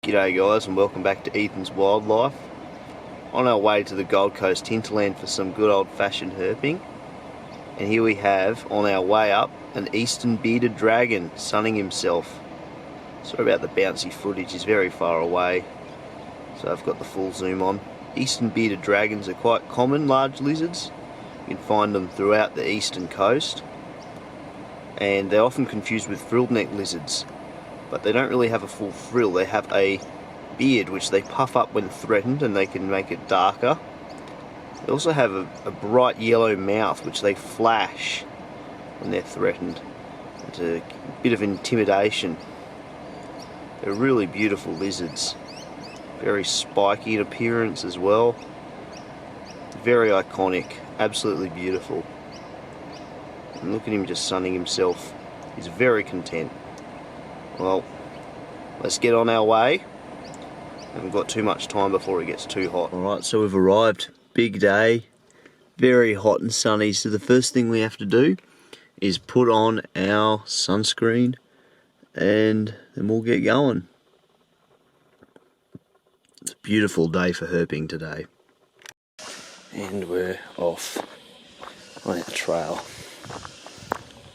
G'day guys, and welcome back to Ethan's Wildlife. On our way to the Gold Coast Hinterland for some good old-fashioned herping. And here we have, on our way up, an eastern bearded dragon sunning himself. Sorry about the bouncy footage, he's very far away, so I've got the full zoom on. Eastern bearded dragons are quite common, large lizards. You can find them throughout the eastern coast. And they're often confused with frilled neck lizards. But they don't really have a full frill, they have a beard which they puff up when threatened and they can make it darker. They also have a bright yellow mouth which they flash when they're threatened. It's a bit of intimidation. They're really beautiful lizards. Very spiky in appearance as well. Very iconic, absolutely beautiful. And look at him just sunning himself. He's very content. Well, let's get on our way. Haven't got too much time before it gets too hot. Alright, so we've arrived. Big day. Very hot and sunny. So the first thing we have to do is put on our sunscreen and then we'll get going. It's a beautiful day for herping today. And we're off on our trail.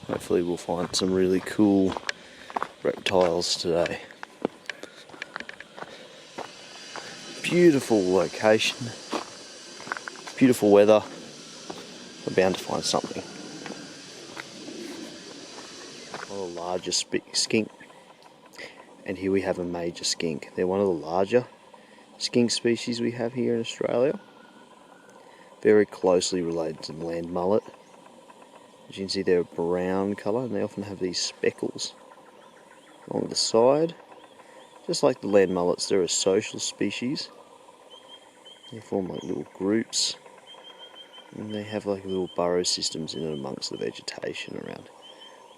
Hopefully we'll find some really cool reptiles today. Beautiful location, beautiful weather. We're bound to find something. One of the largest skink, and here we have a major skink. They're one of the larger skink species we have here in Australia. Very closely related to the land mullet. As you can see, they're a brown colour, and they often have these speckles along the side. Just like the land mullets, they're a social species. They form like little groups, and they have like little burrow systems in and amongst the vegetation around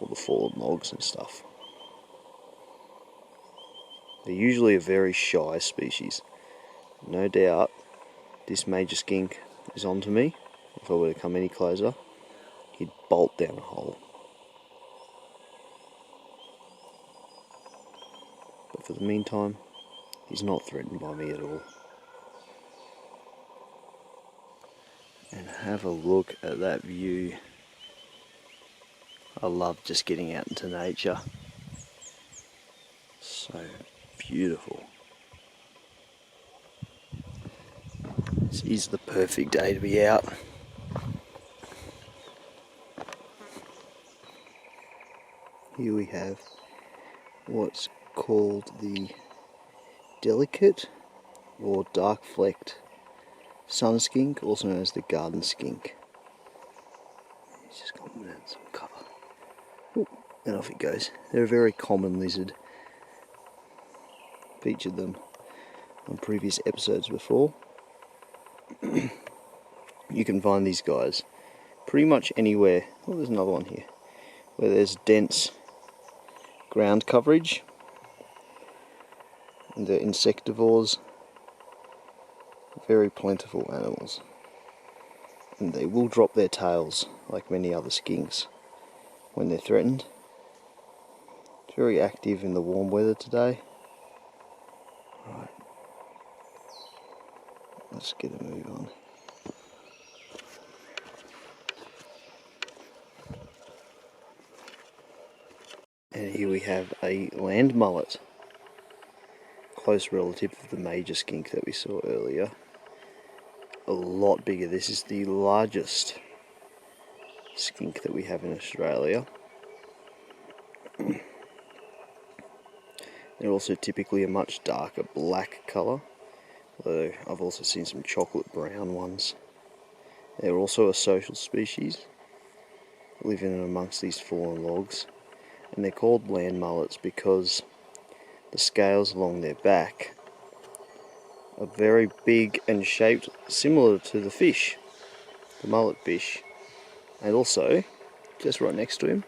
all the fallen logs and stuff. They're usually a very shy species. No doubt this major skink is onto me. If I were to come any closer, he'd bolt down a hole. But for the meantime, he's not threatened by me at all. And have a look at that view. I love just getting out into nature. So beautiful. This is the perfect day to be out. Here we have what's called the delicate or dark flecked sun skink, also known as the garden skink. He's just got some cover. Ooh, and off he goes. They're a very common lizard. Featured them on previous episodes before. You can find these guys pretty much anywhere. Oh, there's another one here where there's dense ground coverage. And they're insectivores, very plentiful animals, and they will drop their tails like many other skinks when they're threatened. It's very active in the warm weather today. Right, let's get a move on. And here we have a land mullet, close relative of the major skink that we saw earlier. A lot bigger. This is the largest skink that we have in Australia. They're also typically a much darker black colour, although I've also seen some chocolate brown ones. They're also a social species, living in amongst these fallen logs, and they're called land mullets because the scales along their back are very big and shaped similar to the fish, the mullet fish. And also, just right next to him,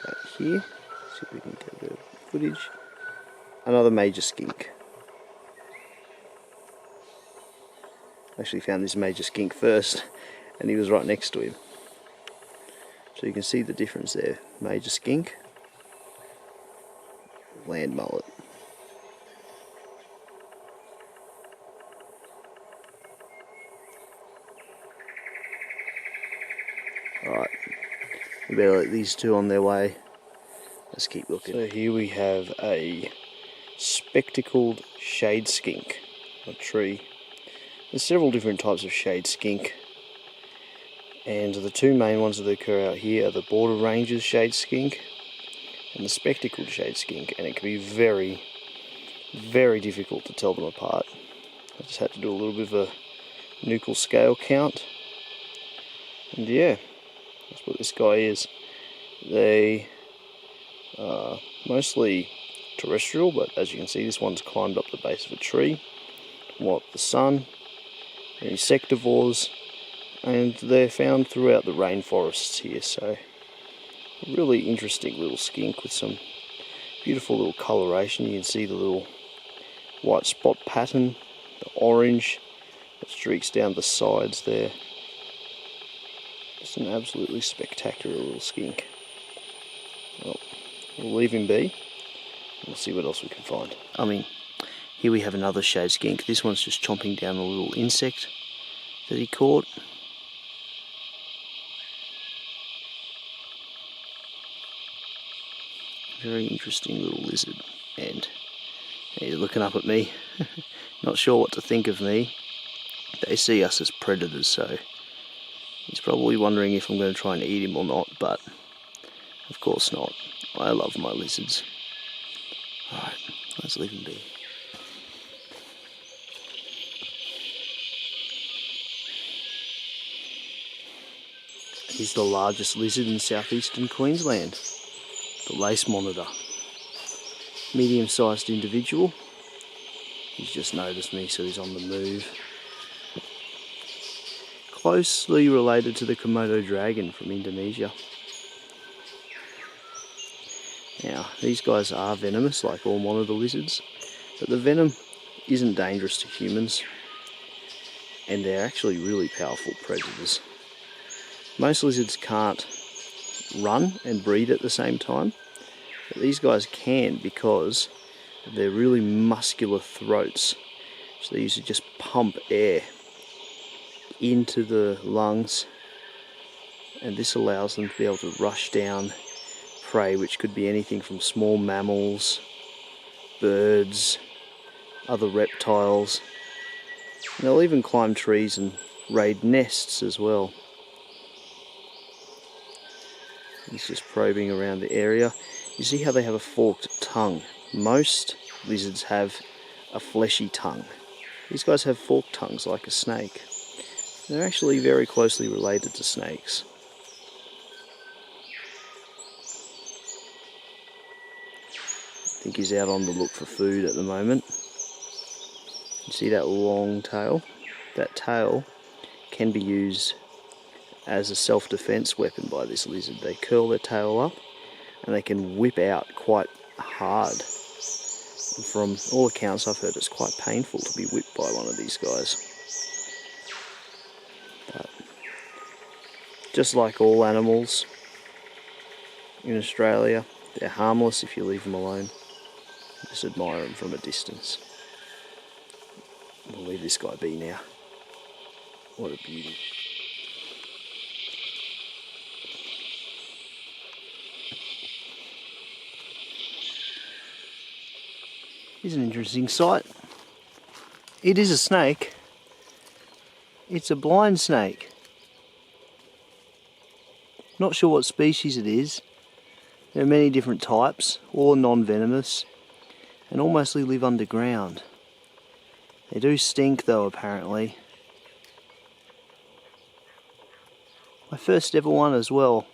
right here, see if we can get the footage, another major skink. Actually found this major skink first, and he was right next to him. So you can see the difference there. Major skink, land mullet. Alright, we better let these two on their way. Let's keep looking. So here we have a spectacled shade skink, a tree. There's several different types of shade skink, and the two main ones that occur out here are the border ranges shade skink and the spectacled shade skink, and it can be very, very difficult to tell them apart. I just had to do a little bit of a nuchal scale count, and yeah, that's what this guy is. They are mostly terrestrial, but as you can see, this one's climbed up the base of a tree, what the sun. They're insectivores, and they're found throughout the rainforests here, so a really interesting little skink with some beautiful little coloration. You can see the little white spot pattern, the orange that streaks down the sides there. Just an absolutely spectacular little skink. Well, we'll leave him be. We'll see what else we can find. Here we have another shade skink. This one's just chomping down a little insect that he caught. Very interesting little lizard, and he's looking up at me, not sure what to think of me. They see us as predators, so he's probably wondering if I'm going to try and eat him or not, but of course not. I love my lizards. Alright, let's leave him be. He's the largest lizard in southeastern Queensland, the lace monitor. Medium-sized individual. He's just noticed me, so he's on the move. Closely related to the Komodo dragon from Indonesia. Now, these guys are venomous like all monitor lizards, but the venom isn't dangerous to humans, and they're actually really powerful predators. Most lizards can't run and breed at the same time, but these guys can because of their really muscular throats, which they use to just pump air into the lungs, and this allows them to be able to rush down prey, which could be anything from small mammals, birds, other reptiles, and they'll even climb trees and raid nests as well. He's just probing around the area. You see how they have a forked tongue. Most lizards have a fleshy tongue. These guys have forked tongues like a snake. They're actually very closely related to snakes. I think he's out on the look for food at the moment. You see that long tail? That tail can be used as a self-defense weapon by this lizard. They curl their tail up and they can whip out quite hard. And from all accounts I've heard, it's quite painful to be whipped by one of these guys. But just like all animals in Australia, they're harmless if you leave them alone. Just admire them from a distance. We'll leave this guy be now. What a beauty. Here's an interesting sight. It is a snake. It's a blind snake. Not sure what species it is. There are many different types, all non-venomous, and all mostly live underground. They do stink though, apparently. My first ever one as well.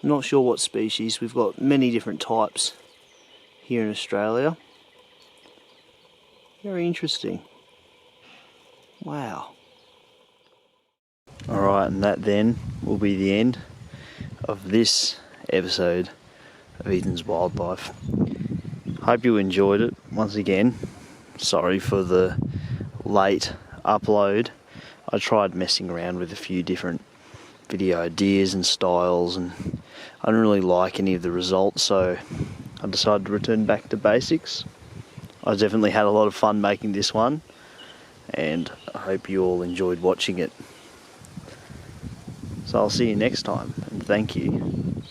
I'm not sure what species. We've got many different types here in Australia. Very interesting. Wow. Alright, and that then will be the end of this episode of Ethan's Wildlife. Hope you enjoyed it. Once again, sorry for the late upload. I tried messing around with a few different video ideas and styles, and I didn't really like any of the results, so I decided to return back to basics. I definitely had a lot of fun making this one, and I hope you all enjoyed watching it. So I'll see you next time, and thank you.